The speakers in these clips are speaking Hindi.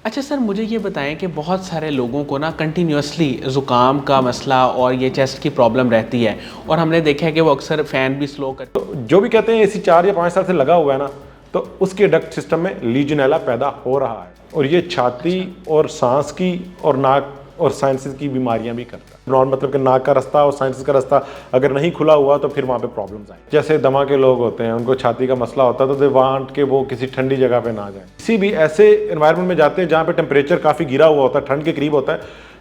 अच्छा सर, मुझे ये बताएं कि बहुत सारे लोगों को ना कंटिन्यूसली ज़ुकाम का मसला और ये चेस्ट की प्रॉब्लम रहती है, और हमने देखा है कि वो अक्सर फ़ैन भी स्लो कर। तो जो भी कहते हैं एसी 4 या 5 साल से लगा हुआ है ना, तो उसके डक्ट सिस्टम में लीजनेला पैदा हो रहा है, और ये छाती और सांस की और नाक और साइनसेस की बीमारियां भी करता है। नॉर्मल मतलब कि नाक का रास्ता और साइनसेस का रास्ता अगर नहीं खुला हुआ तो फिर वहाँ पे प्रॉब्लम्स आए। जैसे दमा के लोग होते हैं, उनको छाती का मसला होता है, तो दे वांट के वो किसी ठंडी जगह पे ना जाए। किसी भी ऐसे एनवायरनमेंट में जाते हैं जहाँ पे टेम्परेचर काफ़ी गिरा हुआ होता है, ठंड के करीब होता है,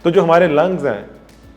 तो जो हमारे लंग्स हैं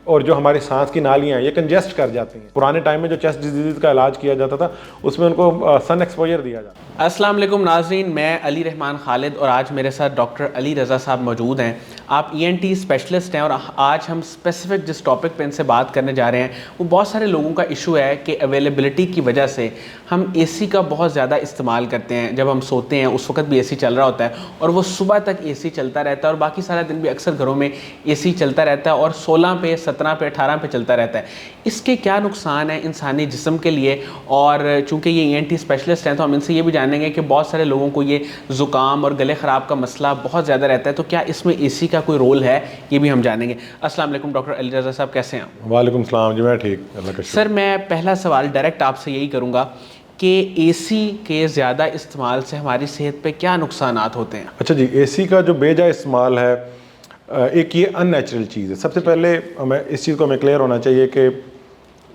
और जो हमारी सांस की नालियाँ हैं ये कंजेस्ट कर जाती हैं। पुराने टाइम में जो चेस्ट डिजीज़ का इलाज किया जाता था उसमें उनको सन एक्सपोजर दिया जाता। अस्सलाम वालेकुम नाज़रीन, मैं अली रहमान खालिद और आज मेरे साथ डॉक्टर अली रज़ा साहब मौजूद हैं। आप ENT स्पेशलिस्ट हैं और आज हम स्पेसिफिक जिस टॉपिक पे इनसे बात करने जा रहे हैं वो बहुत सारे लोगों का इशू है कि अवेलेबिलिटी की वजह से हम AC का बहुत ज़्यादा इस्तेमाल करते हैं। जब हम सोते हैं उस वक्त भी AC चल रहा होता है और वो सुबह तक AC चलता रहता है और बाकी सारा दिन भी अक्सर घरों में AC चलता रहता है और 16 पे 17 पे 18 पे चलता रहता है। इसके क्या नुकसान हैं इंसानी जिस्म के लिए? और चूँकि ये ENT स्पेशलिस्ट हैं तो हम इनसे ये भी जानेंगे कि बहुत सारे लोगों को ये ज़ुकाम और गले ख़राब का मसला बहुत ज़्यादा रहता है, तो क्या इसमें AC का कोई रोल है, ये भी हम जानेंगे। अस्सलाम वालेकुम डॉक्टर अली रज़ा साहब, कैसे हैं आप? वालेकुम सलाम जी, मैं ठीक, अल्लाह का शुक्र। सर, मैं पहला सवाल डायरेक्ट आपसे यही करूँगा कि AC के ज़्यादा इस्तेमाल से हमारी सेहत पे क्या नुकसानात होते हैं? अच्छा जी, AC का जो बेजा इस्तेमाल है, एक ये अननेचुरल चीज़ है। सबसे पहले हमें इस चीज़ को हमें क्लियर होना चाहिए कि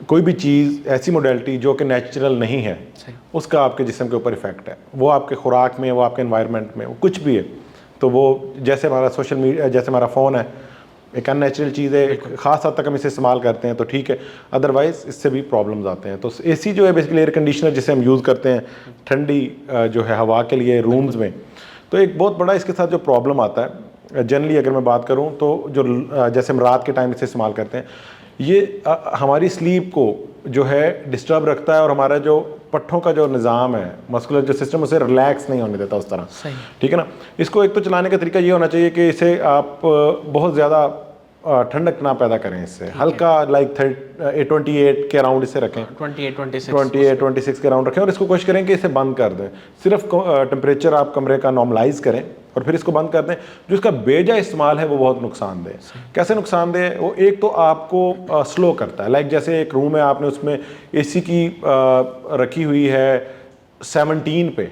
कोई भी चीज़ ऐसी मोडेलिटी जो कि नेचुरल नहीं है, उसका आपके जिस्म के ऊपर इफेक्ट है। वो आपके खुराक में, वो आपके एनवायरनमेंट में, वो कुछ भी है। तो वो जैसे हमारा सोशल मीडिया, जैसे हमारा फ़ोन है, एक अननेचुरल चीज़ है, ख़ास हद तक हम इसे इस्तेमाल करते हैं तो ठीक है, अदरवाइज़ इससे भी प्रॉब्लम्स आते हैं। तो AC जो है बेसिकली एयर कंडीशनर जिसे हम यूज़ करते हैं ठंडी जो है हवा के लिए रूम्स में, तो एक बहुत बड़ा इसके साथ जो प्रॉब्लम आता है, जनरली अगर मैं बात करूँ तो जो जैसे हम रात के टाइम इसे इस्तेमाल करते हैं, ये हमारी स्लीप को जो है डिस्टर्ब रखता है और हमारा जो पट्ठों का जो निज़ाम है, मस्कुलर जो सिस्टम, उसे रिलैक्स नहीं होने देता उस तरह। ठीक है ना। इसको एक तो चलाने का तरीका ये होना चाहिए कि इसे आप बहुत ज़्यादा ठंडक ना पैदा करें, इससे हल्का लाइक 28 के अराउंड इसे रखें, 28-26 के अराउंड रखें, और इसको कोशिश करें कि इसे बंद कर दें। सिर्फ टेम्परेचर आप कमरे का नॉर्मलाइज करें और फिर इसको बंद कर दें। जो इसका बेजा इस्तेमाल है वो बहुत नुकसानदेह है। कैसे नुकसानदेह है? वो एक तो आपको स्लो करता है। लाइक जैसे एक रूम है, आपने उसमें AC की रखी हुई है 17 पे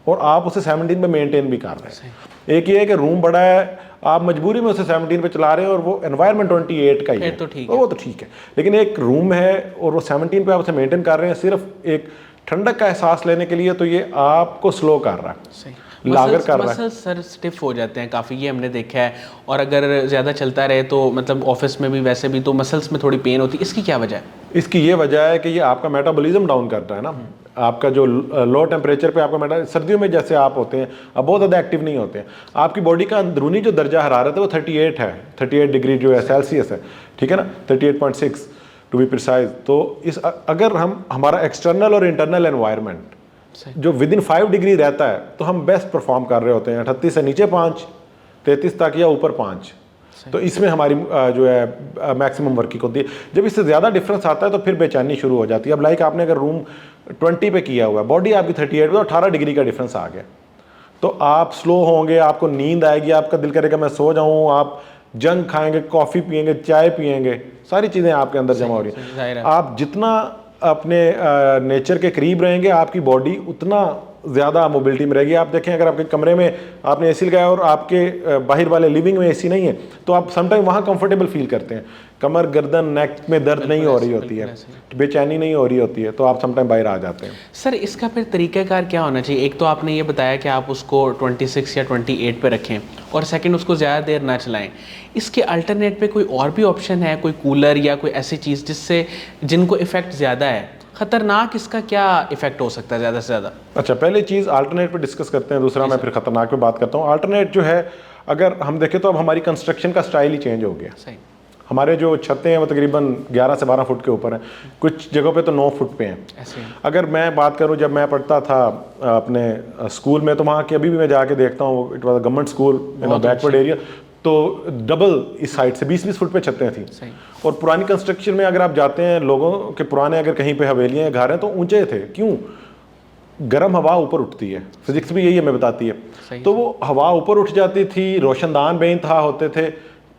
और आप उसे 17 पे मेंटेन भी कर रहे हैं। एक ये है कि रूम बड़ा है, आप मजबूरी में उसे 17 पे चला रहे हैं और वो एनवायरनमेंट 28 का ही है, तो ठीक है, वो तो ठीक है। लेकिन एक रूम है और वो 17 पे आप उसे मेंटेन कर रहे हैं सिर्फ एक ठंडक का एहसास लेने के लिए, तो ये आपको स्लो कर रहा है, लागर कर रहा है। सर स्टिफ हो जाते हैं काफ़ी, ये हमने देखा है। और अगर ज़्यादा चलता रहे तो मतलब ऑफिस में भी वैसे भी तो मसल्स में थोड़ी पेन होती है। इसकी क्या वजह है? इसकी ये वजह है कि ये आपका मेटाबॉलिज्म डाउन करता है ना। आपका जो लो टेम्परेचर पे आपका सर्दियों में जैसे आप होते हैं, अब बहुत ज़्यादा एक्टिव नहीं होते हैं, आपकी बॉडी का अंदरूनी जो दर्जा हरारत है वो 38 है, 38 डिग्री जो है सेल्सियस है, ठीक है ना, 38.6 टू बी प्रिसाइज। तो इस अगर हम हमारा एक्सटर्नल और इंटरनल एनवायरनमेंट जो विद इन 5 डिग्री रहता है तो हम बेस्ट परफॉर्म कर रहे होते हैं। 38 से नीचे 5, 33 तक या ऊपर 5, तो इसमें हमारी जो है मैक्सिमम वर्किंग होती है। जब इससे ज़्यादा डिफरेंस आता है तो फिर बेचैनी शुरू हो जाती है। अब लाइक आपने अगर रूम 20 पे किया हुआ है, बॉडी आपकी 38 पे, तो 18 डिग्री का डिफरेंस आ गया, तो आप स्लो होंगे, आपको नींद आएगी, आपका दिल करेगा मैं सो जाऊँ, आप जंक खाएंगे, कॉफ़ी पियेंगे, चाय पियेंगे, सारी चीज़ें आपके अंदर जमा हो रही हैं। आप जितना अपने नेचर के करीब रहेंगे आपकी बॉडी उतना ज़्यादा मोबिलिटी में रहेगी। आप देखें, अगर आपके कमरे में आपने AC लगाया और आपके बाहर वाले लिविंग में AC नहीं है तो आप समटाइम वहाँ कंफर्टेबल फील करते हैं, कमर गर्दन नेक में दर्द नहीं हो रही होती है, बेचैनी नहीं हो रही होती है, तो आप समटाइम बाहर आ जाते हैं। सर, इसका फिर तरीक़ाकार क्या होना चाहिए? एक तो आपने ये बताया कि आप उसको 26 या 28 पे रखें और सेकंड उसको ज़्यादा देर ना चलाएं। इसके अल्टरनेट पे कोई और भी ऑप्शन है, कोई कूलर या कोई ऐसी चीज़ जिससे जिनको इफ़ेक्ट ज़्यादा है? ख़तरनाक इसका क्या इफेक्ट हो सकता है ज़्यादा से ज़्यादा? अच्छा, पहले चीज़ अल्टरनेट पे डिस्कस करते हैं, दूसरा मैं फिर ख़तरनाक पे बात करता हूँ। अल्टरनेट जो है, अगर हम देखें तो अब हमारी कंस्ट्रक्शन का स्टाइल ही चेंज हो गया। सही। हमारे जो छतें हैं वो तकरीबन 11 से 12 फुट के ऊपर हैं, कुछ जगहों पे तो 9 फुट पे हैं। अगर मैं बात करूँ, जब मैं पढ़ता था अपने स्कूल में, तो वहाँ के अभी भी मैं जाके देखता हूँ, it was a government school in backward area, तो डबल इस साइड से 20-20 फुट पे छतें थी। और पुरानी कंस्ट्रक्शन में अगर आप जाते हैं, लोगों के पुराने अगर कहीं पे हवेलियाँ घर हैं तो ऊंचे थे। क्यों? गर्म हवा ऊपर उठती है, फिजिक्स भी यही हमें बताती है। तो वो हवा ऊपर उठ जाती थी, रोशनदान बेइंतहा होते थे,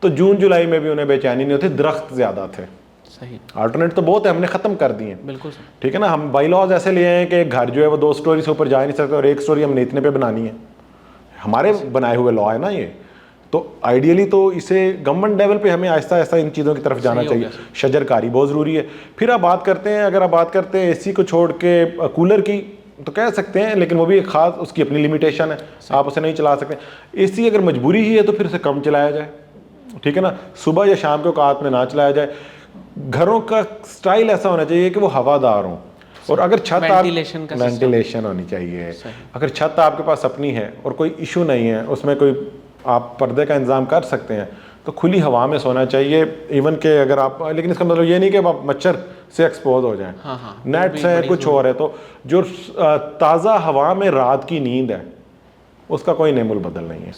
तो जून जुलाई में भी उन्हें बेचैनी नहीं होती, दरख्त ज़्यादा थे। सही। अल्टरनेट तो बहुत है, हमने ख़त्म कर दिए। बिल्कुल। ठीक है ना, हम बाई लॉज ऐसे लिए हैं कि एक घर जो है वो 2 स्टोरी से ऊपर जा नहीं सकते और 1 स्टोरी हमने इतने पे बनानी है, हमारे बनाए हुए लॉ है ना ये। तो आइडियली तो इसे गवर्नमेंट लेवल पे हमें आहिस्ता आहिस्ता इन चीज़ों की तरफ जाना चाहिए। शजरकारी बहुत ज़रूरी है। फिर आप बात करते हैं, अगर आप बात करते हैं एसी को छोड़ के कूलर की, तो कह सकते हैं, लेकिन वो भी एक ख़ास उसकी अपनी लिमिटेशन है, आप उसे नहीं चला सकते। एसी अगर मजबूरी ही है तो फिर उसे कम चलाया जाए, ठीक है ना, सुबह या शाम के औकात में ना चलाया जाए। घरों का स्टाइल ऐसा होना चाहिए कि वो हवादार हों, और अगर छत वेंटिलेशन होनी चाहिए। अगर छत आपके पास अपनी है और कोई इशू नहीं है, उसमें कोई आप पर्दे का इंतज़ाम कर सकते हैं, तो खुली हवा में सोना चाहिए। इवन के अगर आप, लेकिन इसका मतलब ये नहीं कि आप मच्छर से एक्सपोज हो जाएं, नेट से कुछ और है, तो जो ताज़ा हवा में रात की नींद है उसका कोई नेमुल बदल नहीं है।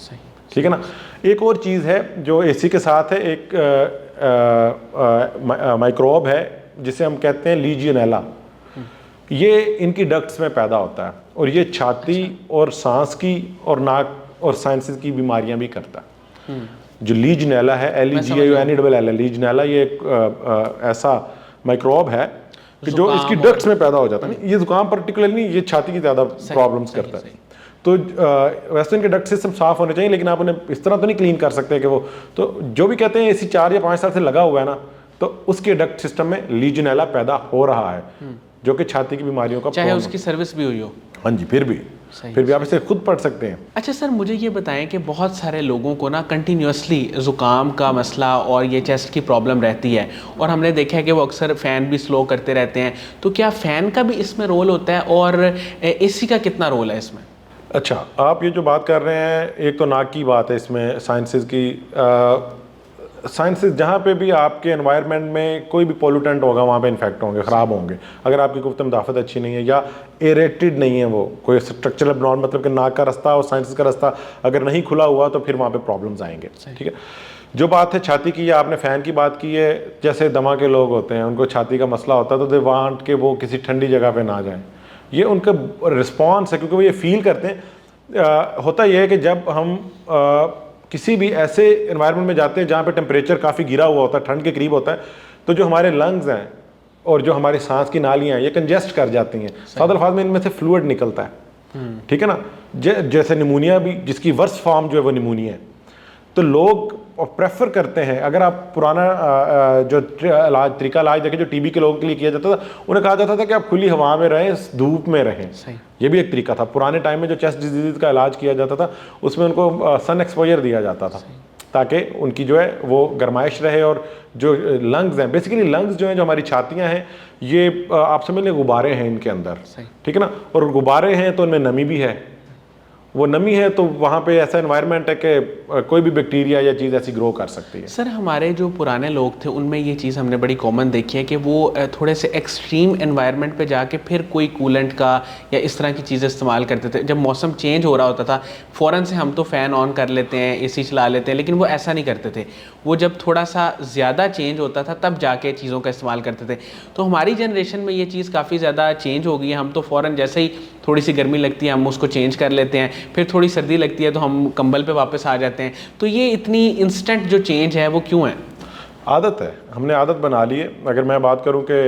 ठीक है ना। एक और चीज़ है जो एसी के साथ है, एक माइक्रोब है जिसे हम कहते हैं लीजियनेला। ये इनकी डक्ट्स में पैदा होता है और ये छाती और सांस की और नाक और साइनसेस की बीमारियां भी करता है। जो लीजियनेला है, LEGIONELL, लीजियनेला, ये एक ऐसा माइक्रोब है कि जो इसकी डक्ट्स में पैदा हो जाता है। ये जुकाम पर्टिकुलरली नहीं, ये छाती की ज़्यादा प्रॉब्लम्स करता है। तो वैसे इनके डक्ट सिस्टम साफ होने चाहिए, लेकिन आप उन्हें इस तरह तो नहीं क्लीन कर सकते कि वो, तो जो भी कहते हैं एसी 4 या 5 साल से लगा हुआ है ना, तो उसके डक्ट सिस्टम में लीजियनेला पैदा हो रहा है, जो कि छाती की बीमारियों का, चाहे उसकी सर्विस भी हुई हो। हाँ जी, फिर भी आप इसे खुद पढ़ सकते हैं। अच्छा सर, मुझे ये बताएं कि बहुत सारे लोगों को ना कंटिन्यूसली ज़ुकाम का मसला और ये चेस्ट की प्रॉब्लम रहती है, और हमने देखा है कि वो अक्सर फ़ैन भी स्लो करते रहते हैं, तो क्या फ़ैन का भी इसमें रोल होता है और एसी का कितना रोल है इसमें? अच्छा, आप ये जो बात कर रहे हैं, एक तो नाक की बात है इसमें, साइंसेस की, साइंसेस जहाँ पे भी आपके एनवायरनमेंट में कोई भी पोल्यूटेंट होगा वहाँ पे इन्फेक्ट होंगे, ख़राब होंगे। अगर आपकी गुफ्त मुदाफ़त अच्छी नहीं है या एरेटेड नहीं है, वो कोई स्ट्रक्चरल ब्लॉन्ड, मतलब कि नाक का रास्ता और साइंसेस का रास्ता अगर नहीं खुला हुआ, तो फिर वहाँ पे प्रॉब्लम्स आएंगे। ठीक है। जो बात है छाती की, या आपने फ़ैन की बात की है, जैसे दमा के लोग होते हैं, उनको छाती का मसला होता है, तो दे वांट के वो किसी ठंडी जगह पर ना जाएँ। ये उनका रिस्पॉन्स है, क्योंकि वो ये फील करते हैं। होता यह है कि जब हम किसी भी ऐसे एनवायरनमेंट में जाते हैं जहाँ पे टेम्परेचर काफ़ी गिरा हुआ होता है, ठंड के करीब होता है, तो जो हमारे लंग्स हैं और जो हमारी सांस की नालियाँ हैं, ये कंजेस्ट कर जाती हैं। सादे अल्फाज में इनमें से फ्लूइड निकलता है। ठीक है ना। जैसे निमोनिया भी, जिसकी वर्स्ट फॉर्म जो है वो निमोनिया है। तो लोग प्रेफर करते हैं, अगर आप पुराना जो तरीका इलाज देखें जो टीबी के लोगों के लिए किया जाता था, उन्हें कहा जाता था कि आप खुली हवा में रहें, धूप में रहें। ये भी एक तरीका था। पुराने टाइम में जो चेस्ट डिजीज का इलाज किया जाता था, उसमें उनको सन एक्सपोजर दिया जाता था, ताकि उनकी जो है वो गर्माइश रहे। और जो लंग्स हैं, बेसिकली लंग्स जो हैं, जो हमारी छातियाँ हैं, ये आप समझ लें गुब्बारे हैं इनके अंदर। ठीक है ना। और गुब्बारे हैं तो उनमें नमी भी है, वो नमी है तो वहाँ पे ऐसा एनवायरनमेंट है कि कोई भी बैक्टीरिया या चीज़ ऐसी ग्रो कर सकती है। सर, हमारे जो पुराने लोग थे उनमें ये चीज़ हमने बड़ी कॉमन देखी है कि वो थोड़े से एक्सट्रीम एनवायरनमेंट पे जाके फिर कोई कूलेंट का या इस तरह की चीज़ें इस्तेमाल करते थे। जब मौसम चेंज हो रहा होता था, फ़ौरन से हम तो फ़ैन ऑन कर लेते हैं, एसी चला लेते हैं, लेकिन वो ऐसा नहीं करते थे। वो जब थोड़ा सा ज़्यादा चेंज होता था तब जाके चीज़ों का इस्तेमाल करते थे। तो हमारी जनरेशन में ये चीज़ काफ़ी ज़्यादा चेंज हो गई है। हम तो फ़ौरन जैसे ही थोड़ी सी गर्मी लगती है हम उसको चेंज कर लेते हैं, फिर थोड़ी सर्दी लगती है तो हम कंबल पे वापस आ जाते हैं। तो ये इतनी इंस्टेंट जो चेंज है वो क्यों है? आदत है, हमने आदत बना ली है। अगर मैं बात करूं कि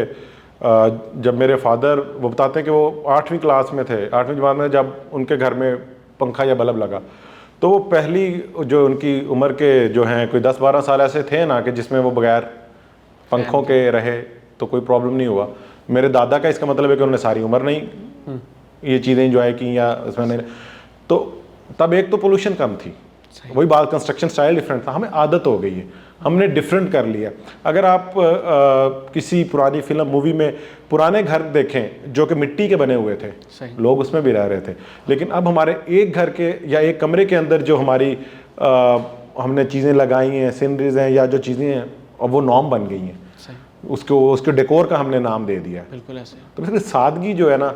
जब मेरे फादर, वो बताते हैं कि वो 8वीं क्लास में थे, 8वीं जमात में, जब उनके घर में पंखा या बल्ब लगा, तो वो पहली जो उनकी उम्र के जो हैं कोई 10-12 साल ऐसे थे ना कि जिसमें वो बगैर पंखों के रहे तो कोई प्रॉब्लम नहीं हुआ। मेरे दादा का इसका मतलब है कि उन्होंने सारी उम्र नहीं ये चीज़ें इंजॉय की या इसमें नहीं, तो तब एक तो पोल्यूशन कम थी, वही बात, कंस्ट्रक्शन स्टाइल डिफरेंट था, हमें आदत हो गई है, हमने डिफरेंट कर लिया। अगर आप किसी पुरानी फिल्म मूवी में पुराने घर देखें जो कि मिट्टी के बने हुए थे, लोग उसमें भी रह रहे थे, लेकिन अब हमारे एक घर के या एक कमरे के अंदर जो हमारी हमने चीज़ें लगाई हैं, सीनरीज हैं या जो चीज़ें हैं, अब वो नॉर्म बन गई हैं, उसके डेकोर का हमने नाम दे दिया। बिल्कुल ऐसे। तो बेसिकली सादगी जो है ना,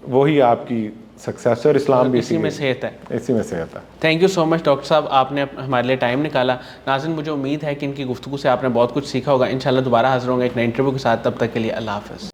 वही आपकी सक्सेस और इस्लाम भी इसी में सेहत है, इसी में सेहत है। Thank you so much doctor साहब, आपने हमारे लिए टाइम निकाला। नाज़रीन, मुझे उम्मीद है कि इनकी गुफ्तगू से आपने बहुत कुछ सीखा होगा। इंशाल्लाह दोबारा हाजिर होंगे एक नए इंटरव्यू के साथ। तब तक के लिए अल्लाह हाफ़िज़।